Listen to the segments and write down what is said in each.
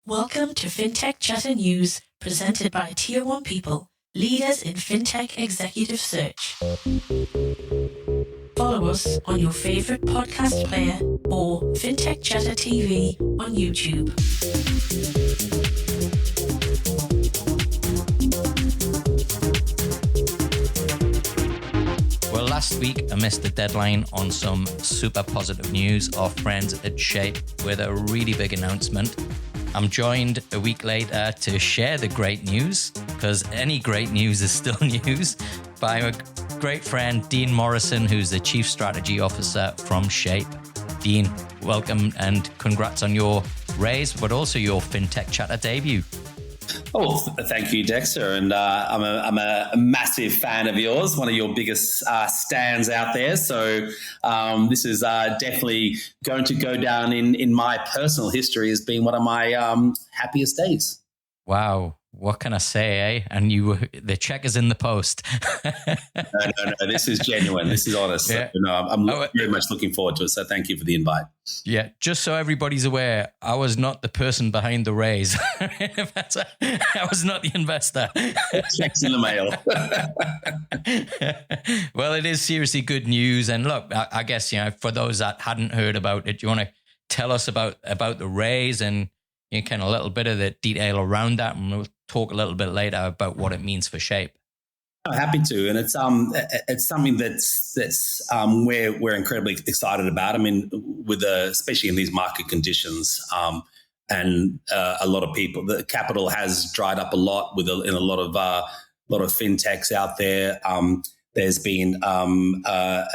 Welcome to Fintech Chatter News, presented by Tier 1 People, leaders in fintech executive search. Follow us on your favorite podcast player or Fintech Chatter TV on YouTube. Well, last week I missed the deadline on some super positive news. Our friends at Shaype with a really big announcement. I'm joined a week later to share the great news, because any great news is still news, by a great friend, Dean Morrison, who's the Chief Strategy Officer from Shaype. Dean, welcome and congrats on your raise, but also your Fintech Chatter debut. Oh, thank you, Dexter. And I'm a massive fan of yours, one of your biggest stands out there. So this is definitely going to go down in my personal history as being one of my happiest days. Wow. What can I say, eh? And the check is in the post. No. This is genuine. This is honest. Yeah. I'm very much looking forward to it. So thank you for the invite. Yeah. Just so everybody's aware, I was not the person behind the raise. I was not the investor. Checks in the mail. Well, it is seriously good news. And look, I guess, for those that hadn't heard about it, do you want to tell us about the raise and kind of a little bit of the detail around that, and we'll talk a little bit later about what it means for Shaype. I'm happy to, and it's something that's we're incredibly excited about. I mean, especially in these market conditions, and a lot of people, the capital has dried up a lot in a lot of fintechs out there. There's been a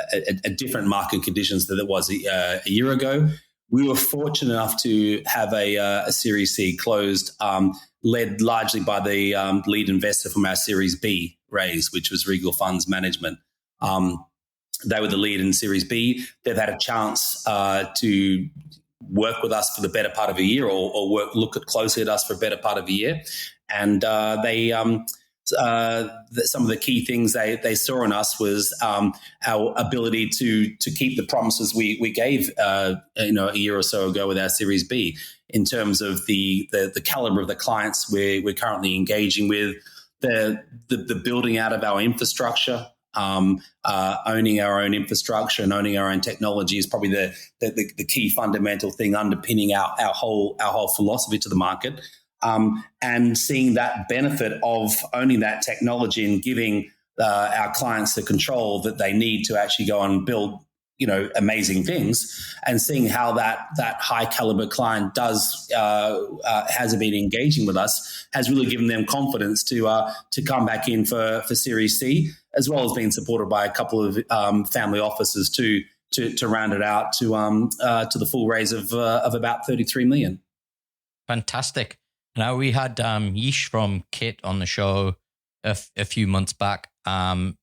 different market conditions than it was a year ago. We were fortunate enough to have a Series C closed, led largely by the lead investor from our Series B raise, which was Regal Funds Management. They were the lead in Series B. They've had a chance to work with us for the better part of a year, or look closely at us for a better part of a year. And they some of the key things they saw in us was our ability to keep the promises we gave a year or so ago with our Series B, in terms of the caliber of the clients we're currently engaging with, the building out of our infrastructure, owning our own infrastructure and owning our own technology is probably the key fundamental thing underpinning our whole philosophy to the market. And seeing that benefit of owning that technology and giving our clients the control that they need to actually go and build, amazing things, and seeing how that high caliber client has been engaging with us has really given them confidence to come back in for Series C, as well as being supported by a couple of family offices to round it out to the full raise of about 33 million. Fantastic. Now, we had Yeesh from Kit on the show a few months back, and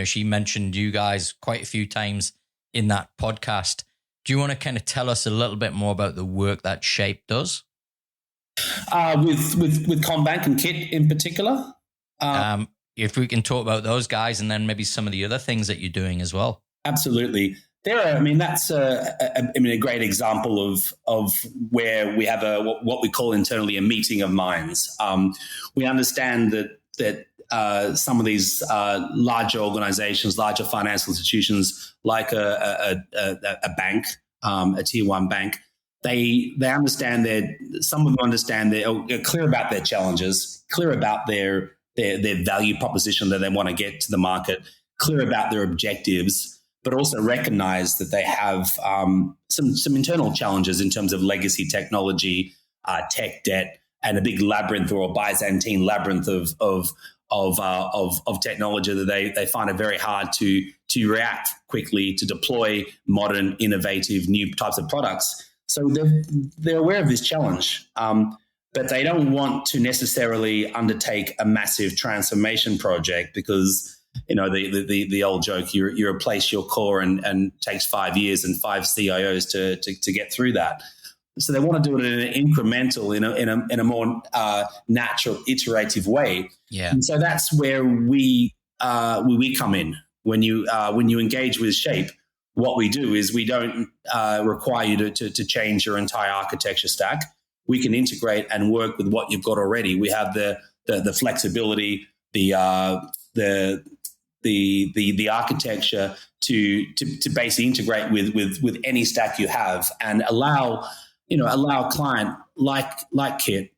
she mentioned you guys quite a few times in that podcast. Do you want to kind of tell us a little bit more about the work that Shaype does? With Combank and Kit in particular? If we can talk about those guys, and then maybe some of the other things that you're doing as well. Absolutely. That's a great example of where we have what we call internally a meeting of minds. We understand that some of these larger organizations, larger financial institutions, like a bank, a tier one bank, they understand some of them understand they're clear about their challenges, clear about their value proposition that they want to get to the market, clear about their objectives, but also recognize that they have some internal challenges in terms of legacy technology, tech debt, and a big labyrinth or a Byzantine labyrinth of technology that they find it very hard to react quickly, to deploy modern, innovative, new types of products. So they're aware of this challenge, but they don't want to necessarily undertake a massive transformation project because the old joke, you replace your core and takes 5 years and 5 CIOs to get through that. So they want to do it in an incremental, in a more natural, iterative way. Yeah. And so that's where we come in. When you engage with Shaype, what we do is we don't require you to change your entire architecture stack. we can integrate and work with what you've got already. We have the flexibility, the architecture to basically integrate with any stack you have, and allow a client like Kit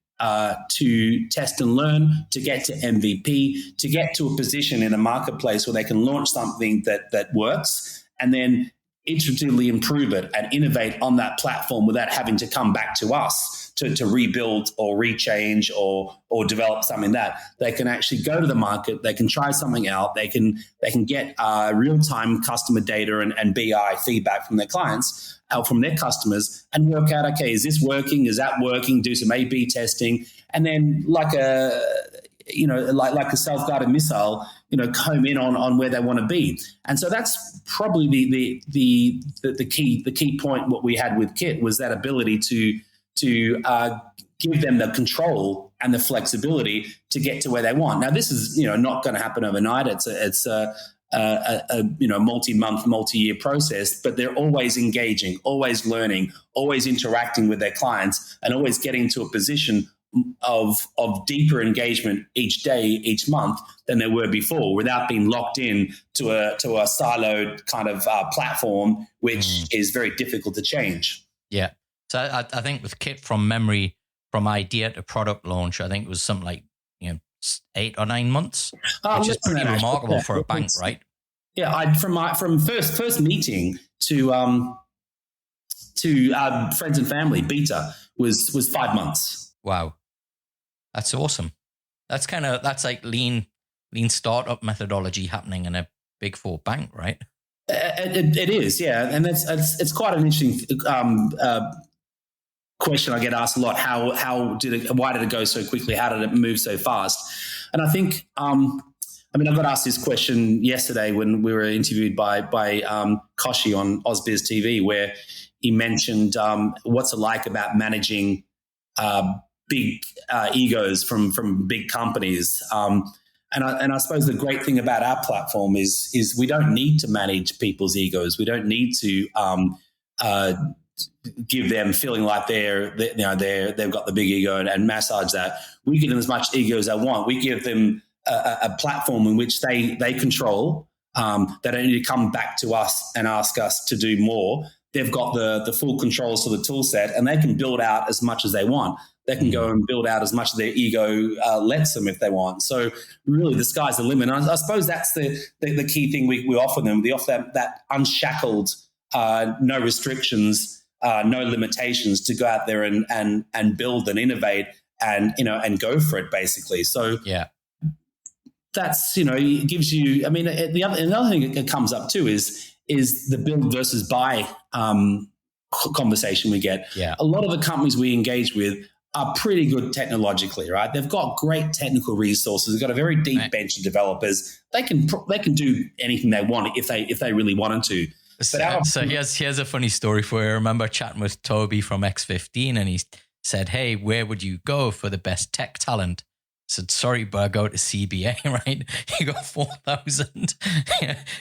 to test and learn, to get to MVP, to get to a position in a marketplace where they can launch something that works, and then iteratively improve it and innovate on that platform without having to come back to us to rebuild or rechange or develop something that they can actually go to the market. They can try something out. They can get real-time customer data and BI feedback from their clients, from their customers, and work out, okay, is this working? Is that working? Do some A/B testing, and then like a self-guided missile, home in on where they want to be. And so that's probably the key point. What we had with Kit was that ability to give them the control and the flexibility to get to where they want. Now, this is not going to happen overnight. It's a multi-month, multi-year process, but they're always engaging, always learning, always interacting with their clients, and always getting to a position of deeper engagement each day, each month than they were before, without being locked in to a siloed kind of platform, which is very difficult to change. Yeah. So I think with Kit, from memory, from idea to product launch, I think it was something like 8 or 9 months, which is pretty remarkable for a bank, right? Yeah, from first meeting to friends and family, beta was 5 months. Wow, that's awesome. That's like lean startup methodology happening in a Big Four bank, right? It is, yeah, and it's quite an interesting question I get asked a lot. Why did it go so quickly? How did it move so fast? And I think, I got asked this question yesterday when we were interviewed by Koshi on AusBiz TV, where he mentioned what's it like about managing big egos from big companies. And I suppose the great thing about our platform is we don't need to manage people's egos. We don't need to give them feeling like they've got the big ego and massage that. We give them as much ego as they want. We give them a platform in which they control. They don't need to come back to us and ask us to do more. They've got the full controls to the tool set, and they can build out as much as they want. They can go and build out as much as their ego lets them if they want. So really, the sky's the limit. And I suppose that's the key thing we offer them. We offer that unshackled, no restrictions, no limitations to go out there and build and innovate and go for it, basically. So yeah, that's it gives you. Another thing that comes up too is the build versus buy conversation we get. Yeah. A lot of the companies we engage with are pretty good technologically, right? They've got great technical resources. They've got a very deep bench of developers. They can do anything they want if they really wanted to. So here's a funny story for you. I remember chatting with Toby from X15, and he said, "Hey, where would you go for the best tech talent?" I said, "Sorry, but I go to CBA, right? You got 4,000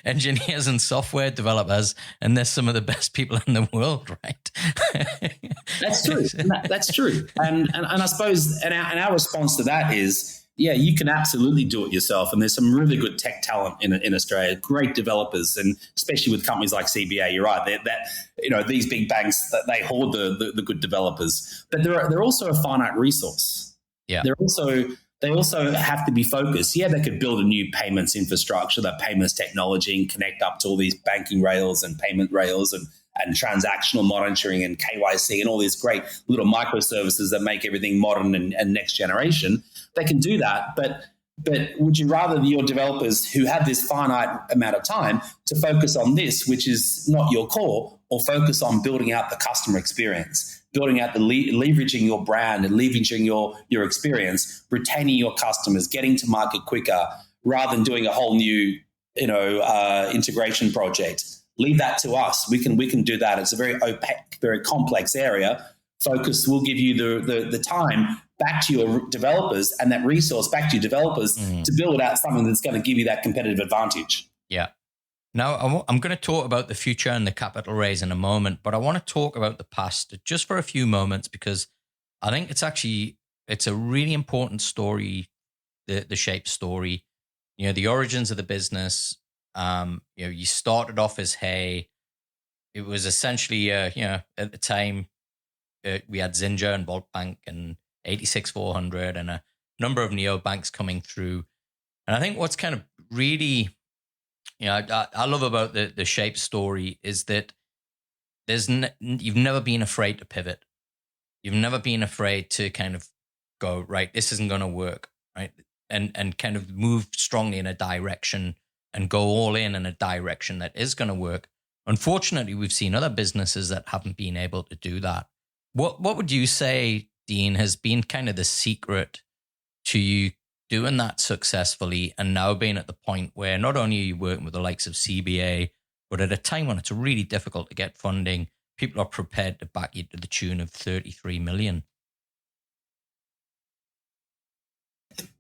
engineers and software developers, and they're some of the best people in the world, right?" That's true. That's true. And I suppose, and our response to that is, yeah, you can absolutely do it yourself. And there's some really good tech talent in Australia, great developers, and especially with companies like CBA. You're right. These big banks, they hoard the good developers, but they're also a finite resource. Yeah. They also have to be focused. Yeah, they could build a new payments infrastructure, that payments technology, and connect up to all these banking rails and payment rails and transactional monitoring and KYC and all these great little microservices that make everything modern and next generation. They can do that, but would you rather your developers who have this finite amount of time to focus on this, which is not your core, or focus on building out the customer experience, building out leveraging your brand and leveraging your experience, retaining your customers, getting to market quicker, rather than doing a whole new integration project? Leave that to us. We can do that. It's a very opaque, very complex area. Focus will give you the time back to your developers and that resource back to your developers to build out something that's going to give you that competitive advantage. Yeah. Now, I'm going to talk about the future and the capital raise in a moment, but I want to talk about the past just for a few moments, because I think it's a really important story, the Shaype story. The origins of the business. You started off as Hey. It was essentially, at the time, we had Zinja and Vault Bank and 86400 and a number of neobanks coming through. And I think what's kind of really, I love about the Shaype story is that you've never been afraid to pivot. You've never been afraid to kind of go, right, this isn't going to work, right? And kind of move strongly in a direction and go all in a direction that is going to work. Unfortunately, we've seen other businesses that haven't been able to do that. What would you say, Dean, has been kind of the secret to you doing that successfully and now being at the point where not only are you working with the likes of CBA, but at a time when it's really difficult to get funding, people are prepared to back you to the tune of 33 million?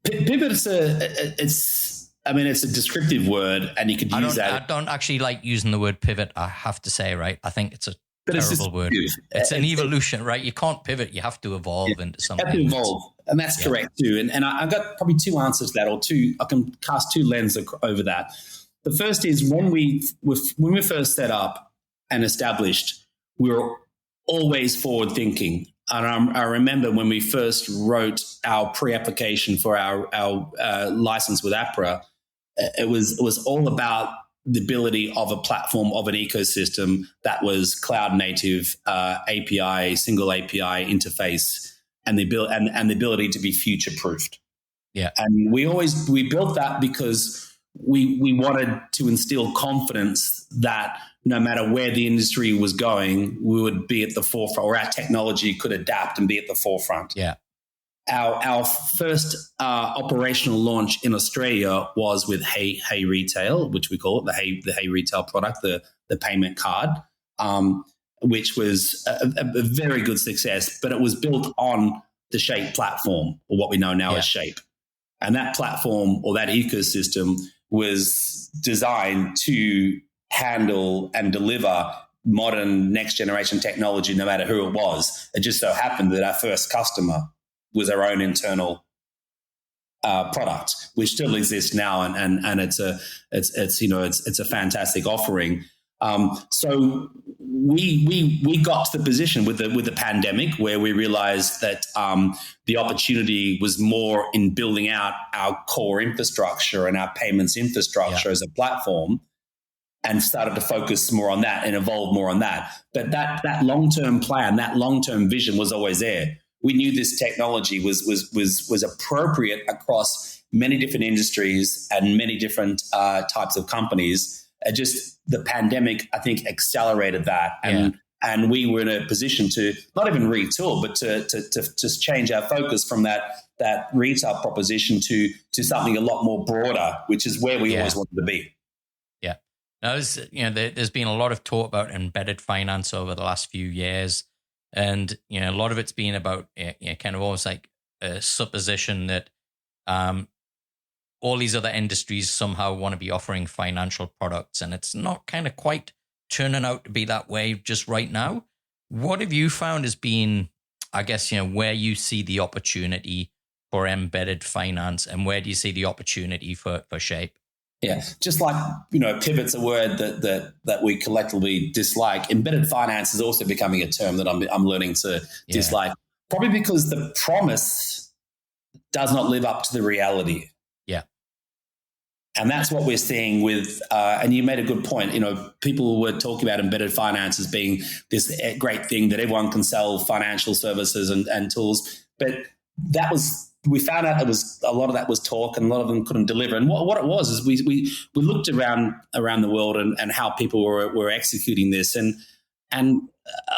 Pivot, it's a descriptive word, and you could use that. I don't actually like using the word pivot, I have to say, right? I think it's a terrible word. It's an evolution, right? You can't pivot. You have to evolve into something. You have to evolve, and that's correct too. And I've got probably two answers to that, or two. I can cast two lenses over that. The first is when we first set up and established, we were always forward thinking. And I remember when we first wrote our pre-application for our license with APRA, it was all about the ability of a platform, of an ecosystem that was cloud native, API, single API interface, and the ability to be future proofed. Yeah, and we built that because we wanted to instill confidence that no matter where the industry was going, we would be at the forefront, or our technology could adapt and be at the forefront. Yeah. Our first operational launch in Australia was with Hey Retail, which we call it the Hey Retail product, the payment card, which was a very good success. But it was built on the Shaype platform, or what we know now as Shaype, and that platform or that ecosystem was designed to handle and deliver modern next generation technology, no matter who it was. It just so happened that our first customer was our own internal product, which still exists now, and it's a fantastic offering. So we got to the position with the pandemic where we realized that the opportunity was more in building out our core infrastructure and our payments infrastructure as a platform, and started to focus more on that and evolve more on that. But that long-term plan, that long-term vision was always there. We knew this technology was appropriate across many different industries and many different types of companies. Just the pandemic, I think, accelerated that. And we were in a position to not even retool, but to just change our focus from that retail proposition to something a lot more broader, which is where we always wanted to be. Yeah. Now, there's been a lot of talk about embedded finance over the last few years. And, a lot of it's been about kind of almost like a supposition that all these other industries somehow want to be offering financial products. And it's not kind of quite turning out to be that way just right now. What have you found has been, I guess, where you see the opportunity for embedded finance, and where do you see the opportunity for Shaype? Yeah, just like, pivot's a word that we collectively dislike. Embedded finance is also becoming a term that I'm learning to dislike, probably because the promise does not live up to the reality. Yeah. And that's what we're seeing with, and you made a good point, people were talking about embedded finance as being this great thing that everyone can sell financial services and tools. But we found out a lot of that was talk, and a lot of them couldn't deliver. And what it was is we looked around the world and how people were executing this, and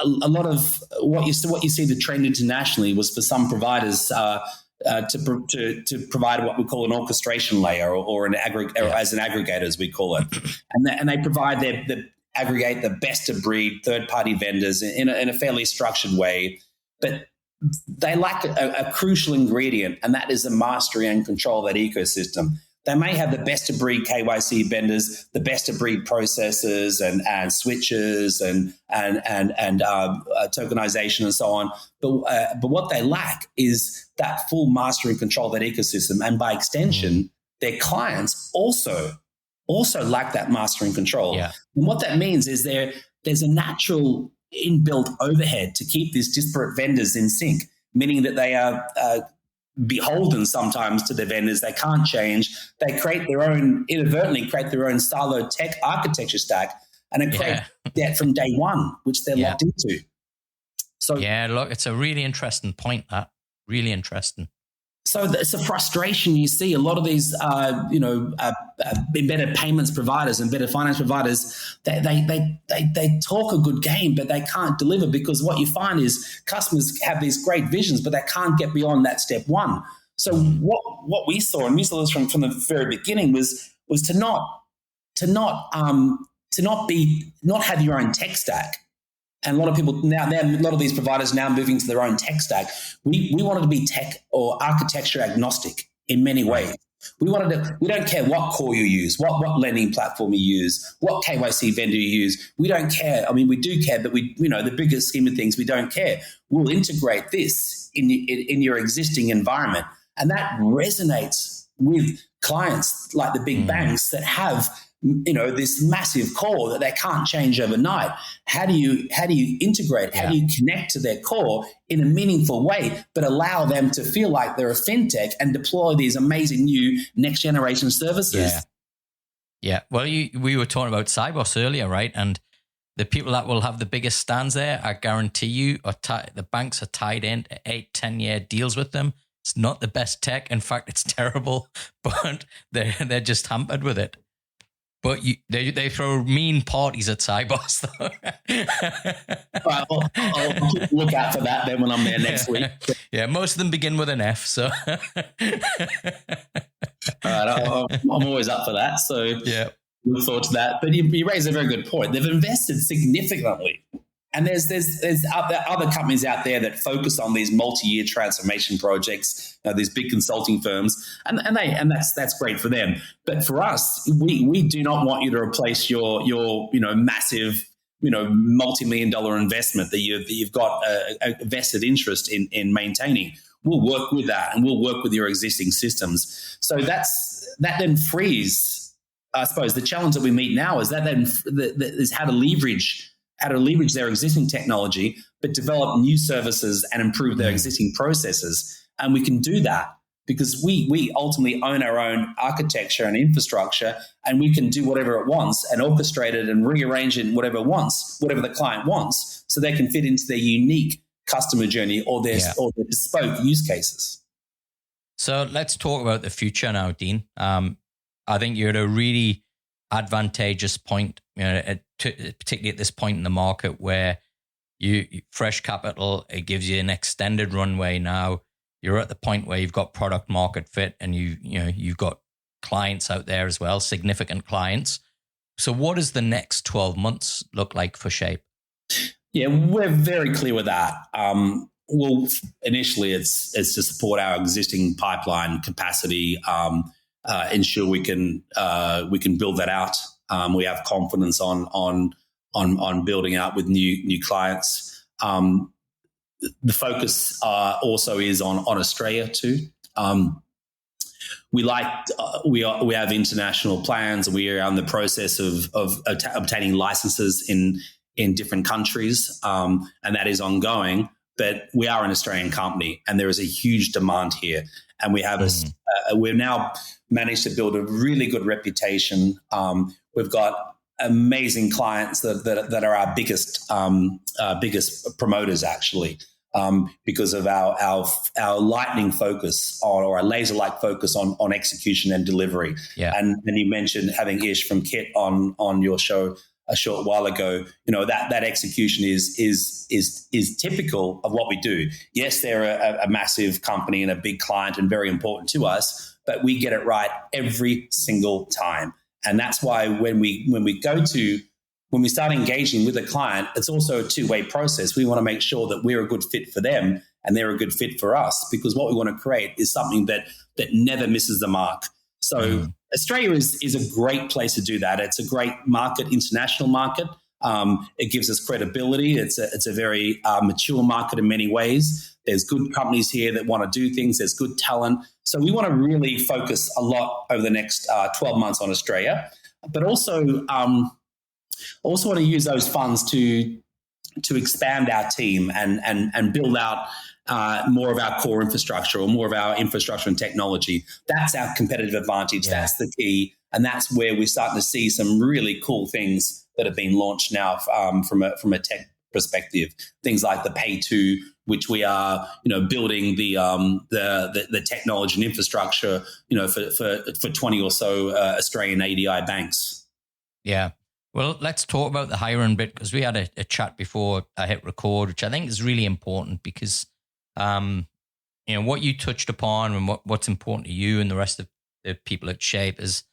a lot of what you see the trend internationally was for some providers to provide what we call an orchestration layer or an as an aggregator, as we call it, and they provide aggregate the best of breed third-party vendors in a fairly structured way, but they lack a crucial ingredient, and that is the mastery and control of that ecosystem. They may have the best of breed KYC vendors, the best of breed processes and switches and tokenization and so on. But what they lack is that full master and control of that ecosystem. And by extension, their clients also lack that master and control. Yeah. And what that means is there's a natural inbuilt overhead to keep these disparate vendors in sync, meaning that they are beholden sometimes to the vendors. They can't change. They inadvertently create their own siloed tech architecture stack, and it creates debt from day one, which they're locked into. So look, it's a really interesting point. That really interesting. So it's a frustration you see. A lot of these, embedded payments providers, embedded finance providers, they talk a good game, but they can't deliver, because what you find is customers have these great visions, but they can't get beyond that step one. So what we saw, and we saw this from the very beginning, was to not have your own tech stack. And a lot of people now, a lot of these providers now moving to their own tech stack. We wanted to be tech or architecture agnostic in many ways. We don't care what core you use, what lending platform you use, what KYC vendor you use. We don't care. I mean, we do care, but the bigger scheme of things, we don't care. We'll integrate this in your existing environment. And that resonates with clients like the big banks that have this massive core that they can't change overnight. How do you integrate? How do you connect to their core in a meaningful way, but allow them to feel like they're a fintech and deploy these amazing new next generation services? Yeah. Well, we were talking about Cybos earlier, right? And the people that will have the biggest stands there, I guarantee you, the banks are tied into 8-10 year deals with them. It's not the best tech. In fact, it's terrible, but they're just hampered with it. But they throw mean parties at Cybos, though. Right, well, I'll look out for that then when I'm there next week. Yeah, most of them begin with an F, so. All right, I'm always up for that. So look forward to that. But you raise a very good point. They've invested significantly. And there's other companies out there that focus on these multi-year transformation projects, these big consulting firms, and that's great for them. But for us, we do not want you to replace your massive multi-million-dollar investment that you've got a vested interest in maintaining. We'll work with that, and we'll work with your existing systems. So that then frees, I suppose, the challenge that we meet now is is how to leverage their existing technology, but develop new services and improve their existing processes. And we can do that because we ultimately own our own architecture and infrastructure, and we can do whatever it wants and orchestrate it and rearrange it whatever the client wants, so they can fit into their unique customer journey or their bespoke use cases. So let's talk about the future now, Dean. I think you're at a really advantageous point, particularly at this point in the market where you fresh capital, it gives you an extended runway now. You're at the point where you've got product market fit, and you've got clients out there as well, significant clients. So what does the next 12 months look like for Shaype? Yeah, we're very clear with that. Well, initially it's to support our existing pipeline capacity, ensure we can build that out. We have confidence on building out with new clients. The focus also is on Australia too. We have international plans. We are in the process of obtaining licenses in different countries, and that is ongoing. But we are an Australian company, and there is a huge demand here. And we have we've now managed to build a really good reputation. We've got amazing clients that are our biggest promoters, actually, because of our lightning focus or our laser-like focus on execution and delivery. Yeah. And you mentioned having Ish from Kit on your show a short while ago. That execution is typical of what we do. Yes, they're a massive company and a big client and very important to us, but we get it right every single time. And that's why when we start engaging with a client, it's also a two-way process. We want to make sure that we're a good fit for them and they're a good fit for us, because what we want to create is something that never misses the mark. So Australia is a great place to do that. It's a great market, international market. It gives us credibility. It's a very mature market in many ways. There's good companies here that want to do things. There's good talent. So we want to really focus a lot over the next 12 months on Australia, but also want to use those funds to expand our team and build out more of our core infrastructure or more of our infrastructure and technology. That's our competitive advantage. Yeah. That's the key. And that's where we're starting to see some really cool things that have been launched now from a tech perspective. Things like the Pay2, which we are, building the technology and infrastructure, for 20 or so Australian ADI banks. Yeah. Well, let's talk about the hiring bit, because we had a chat before I hit record, which I think is really important because, what you touched upon and what's important to you and the rest of the people at Shaype is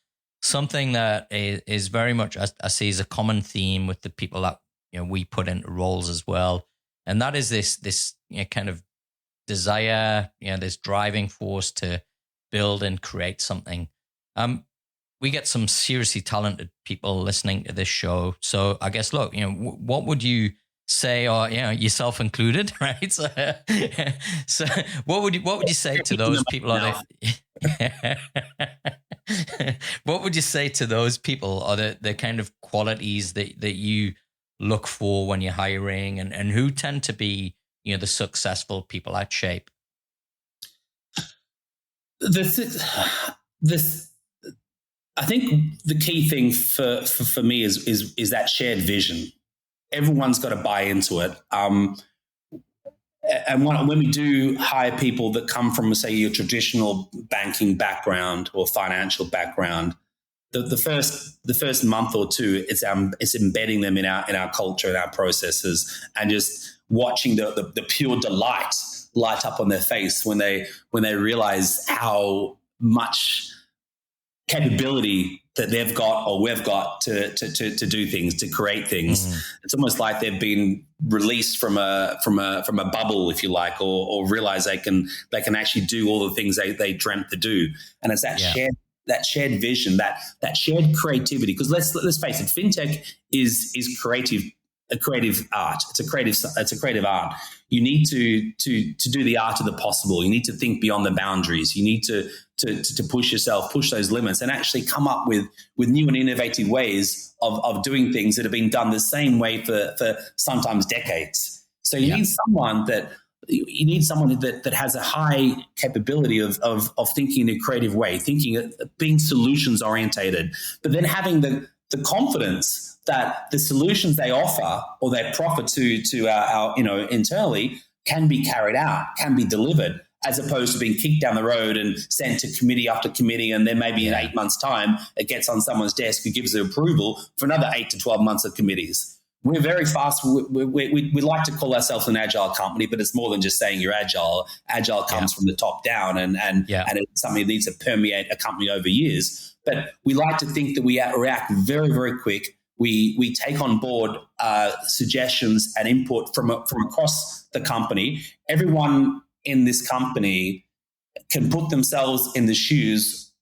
something that is very much, I see as a common theme with the people that, we put into roles as well. And that is this kind of desire, this driving force to build and create something. We get some seriously talented people listening to this show. So I guess, look, what would you say, or yourself included, right? So what would you say to those people? What would you say to those people are the kind of qualities that you look for when you're hiring, and who tend to be the successful people at Shaype? I think the key thing for me is that shared vision. Everyone's got to buy into it. And when we do hire people that come from, say, your traditional banking background or financial background, the first month or two, it's embedding them in our culture and our processes, and just watching the pure delight light up on their face when they realize how much capability that they've got or we've got to do things, to create things. It's almost like they've been released from a bubble, if you like, or realize they can actually do all the things they dreamt to do. And it's that shared vision, that shared creativity. Because let's face it, fintech is a creative art. It's a creative art. You need to do the art of the possible. You need to think beyond the boundaries. You need to push yourself, push those limits, and actually come up with new and innovative ways of doing things that have been done the same way for sometimes decades. So you need someone that has a high capability of thinking in a creative way, being solutions orientated, but then having the confidence that the solutions they offer or they proffer to our internally can be carried out, can be delivered, as opposed to being kicked down the road and sent to committee after committee, and then maybe in 8 months' time it gets on someone's desk who gives the approval for another 8 to 12 months of committees. We're very fast. We like to call ourselves an agile company, but it's more than just saying you're agile. Agile comes from the top down, and it's something that needs to permeate a company over years. But we like to think that we react very, very quick. We take on board suggestions and input from across the company. Everyone in this company can put themselves in the shoes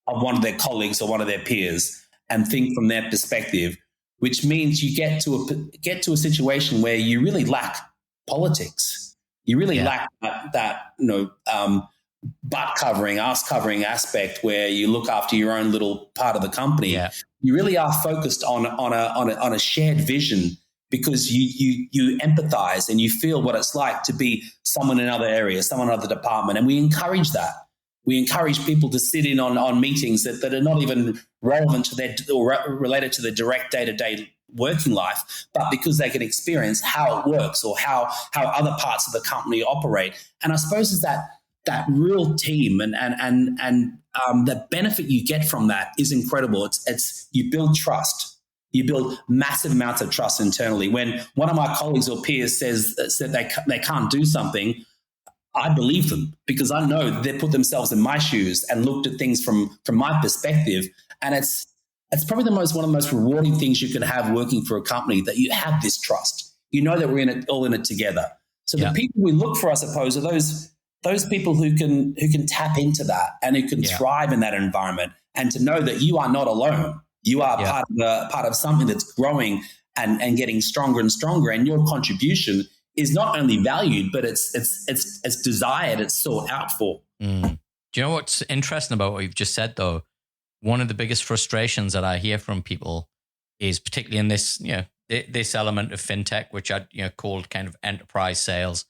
of one of their colleagues or one of their peers and think from their perspective, which means you get to a situation where you really lack politics. You really lack that butt covering, ass covering aspect where you look after your own little part of the company. Yeah. You really are focused on a shared vision, because you empathize and you feel what it's like to be someone in another area, someone in another department. And we encourage that. We encourage people to sit in on meetings that are not even relevant to their or related to the direct day-to-day working life, but because they can experience how it works or how other parts of the company operate. And I suppose it's that real team and the benefit you get from that is incredible. It's you build trust. You build massive amounts of trust internally. When one of my colleagues or peers says they can't do something, I believe them, because I know they put themselves in my shoes and looked at things from my perspective. And it's probably one of the most rewarding things you can have working for a company, that you have this trust. You know that we're all in it together. So the people we look for, I suppose, are those people who can tap into that and who can thrive in that environment and to know that you are not alone. You are part of something that's growing and getting stronger and stronger, and your contribution is not only valued, but it's desired, it's sought out for. Do you know what's interesting about what you've just said, though? One of the biggest frustrations that I hear from people is, particularly in this, this element of fintech, which I called kind of enterprise sales,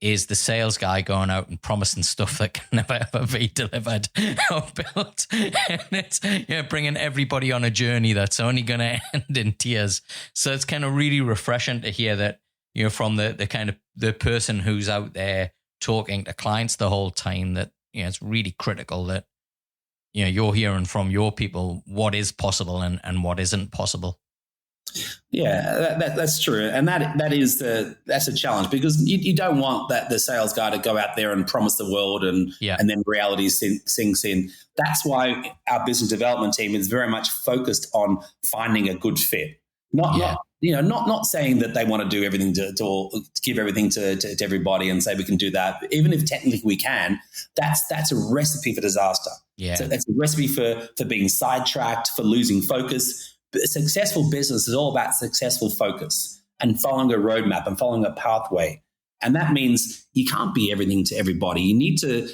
is the sales guy going out and promising stuff that can never ever be delivered or built, and it's bringing everybody on a journey that's only going to end in tears. So it's kind of really refreshing to hear that from the kind of the person who's out there talking to clients the whole time, that it's really critical that you're hearing from your people what is possible and what isn't possible. Yeah, that's true, and that's a challenge, because you don't want the sales guy to go out there and promise the world and then reality sinks in. That's why our business development team is very much focused on finding a good fit. Not saying that they want to do everything to give everything to everybody and say we can do that. Even if technically we can, that's a recipe for disaster. Yeah, so that's a recipe for being sidetracked, for losing focus. But a successful business is all about successful focus and following a roadmap and following a pathway. And that means you can't be everything to everybody. You need to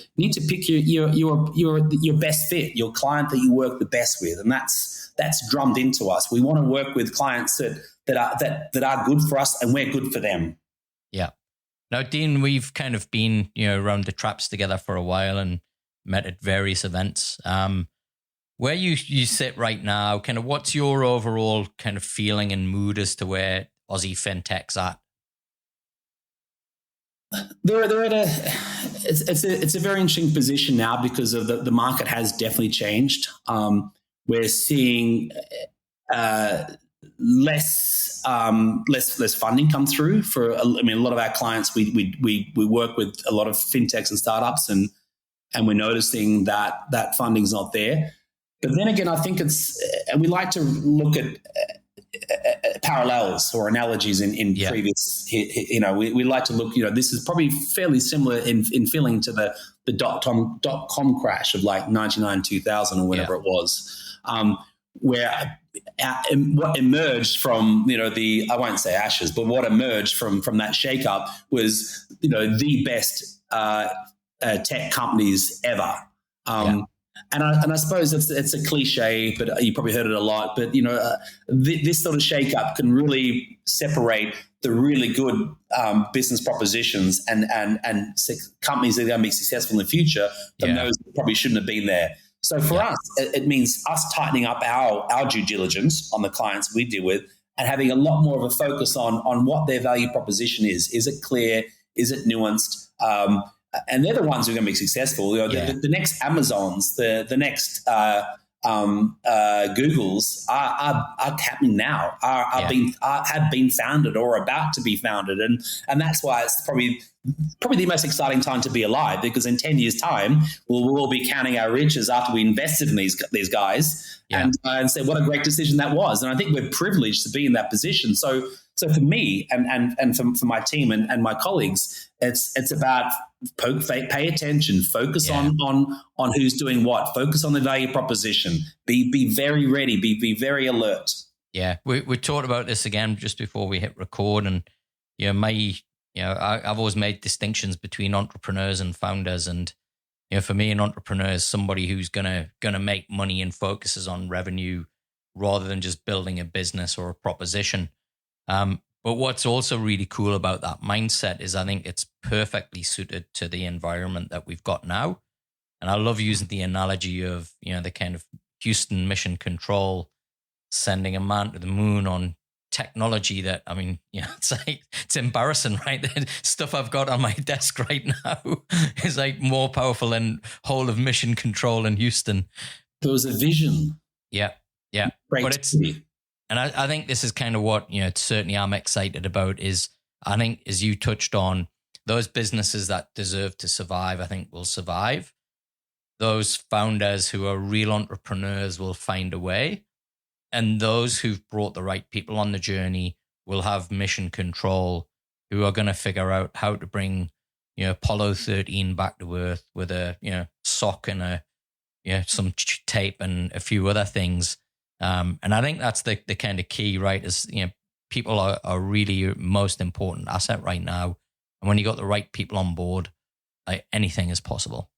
pick your best fit, your client that you work the best with, and that's drummed into us. We want to work with clients that are good for us, and we're good for them. Yeah. Now, Dean, we've kind of been around the traps together for a while and met at various events. Where you sit right now, kind of what's your overall kind of feeling and mood as to where Aussie fintech's at? They're at it's a very interesting position now, because of the market has definitely changed. We're seeing less funding come through for. A lot of our clients. We work with a lot of fintechs and startups, and we're noticing that funding's not there. But then again, I think and we like to look at parallels or analogies in previous. We like to look. This is probably fairly similar in feeling to the dot-com crash of like 99, 2000 or whatever it was, where what emerged from I won't say ashes, but what emerged from that shake-up was the best tech companies ever. And I suppose it's a cliche, but you probably heard it a lot. But this sort of shake-up can really separate the really good business propositions and companies that are going to be successful in the future from those that probably shouldn't have been there. So for us, it means us tightening up our due diligence on the clients we deal with, and having a lot more of a focus on what their value proposition is. Is it clear? Is it nuanced? And they're the ones who are going to be successful. The next Amazons, the next Googles are happening now. Have been founded or about to be founded, and that's why it's probably the most exciting time to be alive, because in 10 years' time we'll all be counting our riches after we invested in these guys and say what a great decision that was. And I think we're privileged to be in that position. So for me and for my team and my colleagues, it's about pay attention, focus on who's doing what, focus on the value proposition, be very ready, be very alert. Yeah, we talked about this again just before we hit record, and I've always made distinctions between entrepreneurs and founders, and for me, an entrepreneur is somebody who's gonna make money and focuses on revenue rather than just building a business or a proposition. But what's also really cool about that mindset is I think it's perfectly suited to the environment that we've got now. And I love using the analogy of, the kind of Houston mission control sending a man to the moon on technology that, it's embarrassing, right? The stuff I've got on my desk right now is like more powerful than whole of mission control in Houston. There was a vision. Yeah. Great. But and I think this is kind of what, certainly I'm excited about is, I think as you touched on, those businesses that deserve to survive, I think will survive. Those founders who are real entrepreneurs will find a way. And those who've brought the right people on the journey will have mission control, who are going to figure out how to bring, Apollo 13 back to Earth with a, sock and a some tape and a few other things. And I think that's the kind of key, right? Is, people are really your most important asset right now. And when you got the right people on board, anything is possible.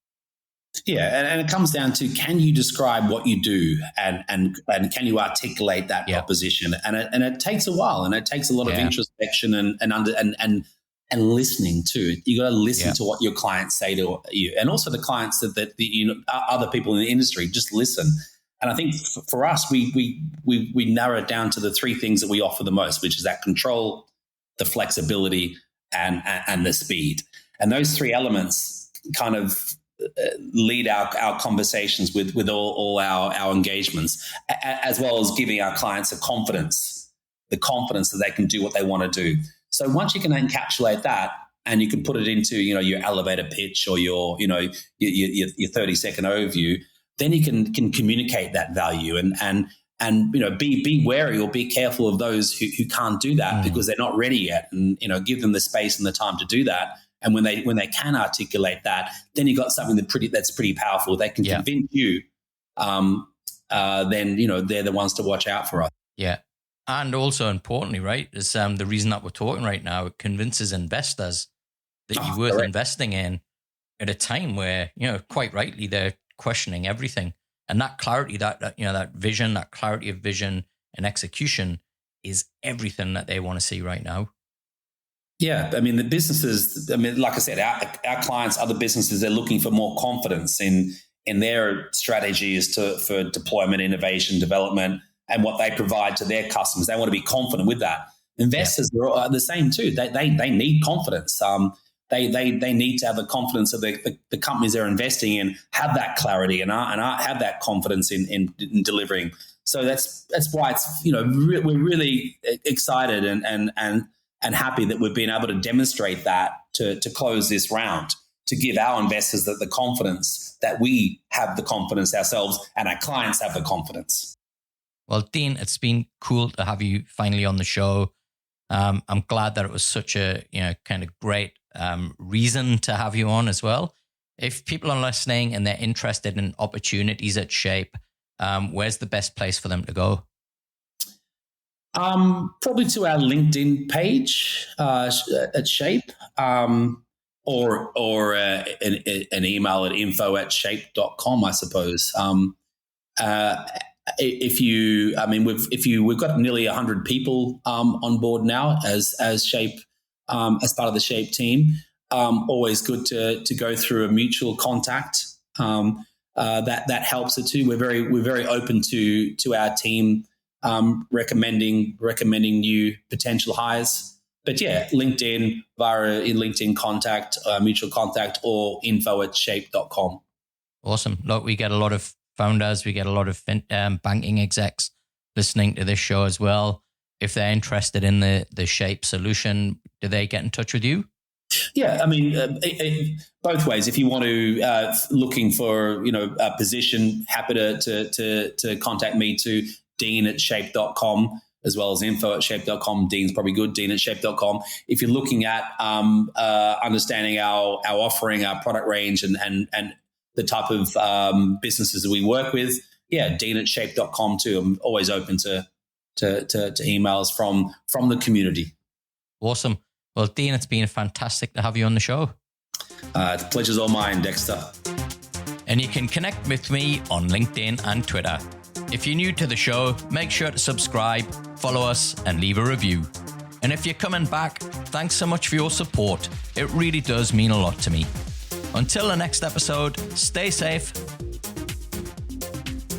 Yeah, and it comes down to, can you describe what you do, and can you articulate that proposition? And it takes a while, and it takes a lot of introspection and listening too. You got to listen to what your clients say to you, and also the clients that other people in the industry. Just listen. And I think for us, we narrow it down to the three things that we offer the most, which is that control, the flexibility, and the speed. And those three elements kind of lead our conversations with all our engagements, as well as giving our clients the confidence that they can do what they want to do. So once you can encapsulate that, and you can put it into your elevator pitch or your 30-second overview, then you can communicate that value and be wary or be careful of those who can't do that because they're not ready yet, and give them the space and the time to do that. And when they can articulate that, then you got something that's pretty powerful. They can convince you. Then they're the ones to watch out for us. Yeah, and also importantly, right, is the reason that we're talking right now. It convinces investors that you're worth investing in at a time where quite rightly they're questioning everything, and that clarity, that vision, that clarity of vision and execution is everything that they want to see right now. Yeah, I mean, the businesses, like I said, our clients, other businesses, they're looking for more confidence in their strategies for deployment, innovation, development, and what they provide to their customers. They want to be confident with that. Investors are the same too. They need confidence. They need to have the confidence of the companies they're investing in, have that clarity and have that confidence in delivering. So that's why it's we're really excited and happy that we've been able to demonstrate that to close this round, to give our investors the confidence that we have the confidence ourselves and our clients have the confidence. Well, Dean, it's been cool to have you finally on the show. I'm glad that it was such a kind of great reason to have you on as well. If people are listening and they're interested in opportunities at Shaype, where's the best place for them to go? Probably to our LinkedIn page at Shaype, or an email at info@shaype.com, I suppose. We've got nearly 100 people on board now as Shaype, as part of the Shaype team. Always good to go through a mutual contact. That helps it too. We're very open to our team recommending new potential hires. But yeah, LinkedIn, via LinkedIn contact, mutual contact, or info@shaype.com. Awesome. Look, we get a lot of founders, we get a lot of banking execs listening to this show as well. If they're interested in the Shaype solution, do they get in touch with you? Yeah, I mean, both ways. If you want to looking for a position, happy to contact me to dean@shaype.com, as well as info@shaype.com. Dean's probably good, dean@shaype.com. If you're looking at understanding our offering, our product range, and the type of businesses that we work with, dean@shaype.com too. I'm always open to emails from the community. Awesome. Well, Dean, it's been fantastic to have you on the show. The pleasure's all mine, Dexter. And you can connect with me on LinkedIn and Twitter. If you're new to the show, make sure to subscribe, follow us, and leave a review. And if you're coming back, thanks so much for your support. It really does mean a lot to me. Until the next episode, stay safe.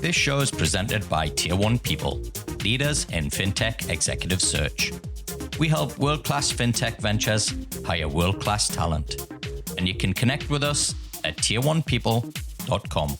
This show is presented by Tier 1 People, leaders in fintech executive search. We help world-class fintech ventures hire world-class talent. And you can connect with us at tier1people.com.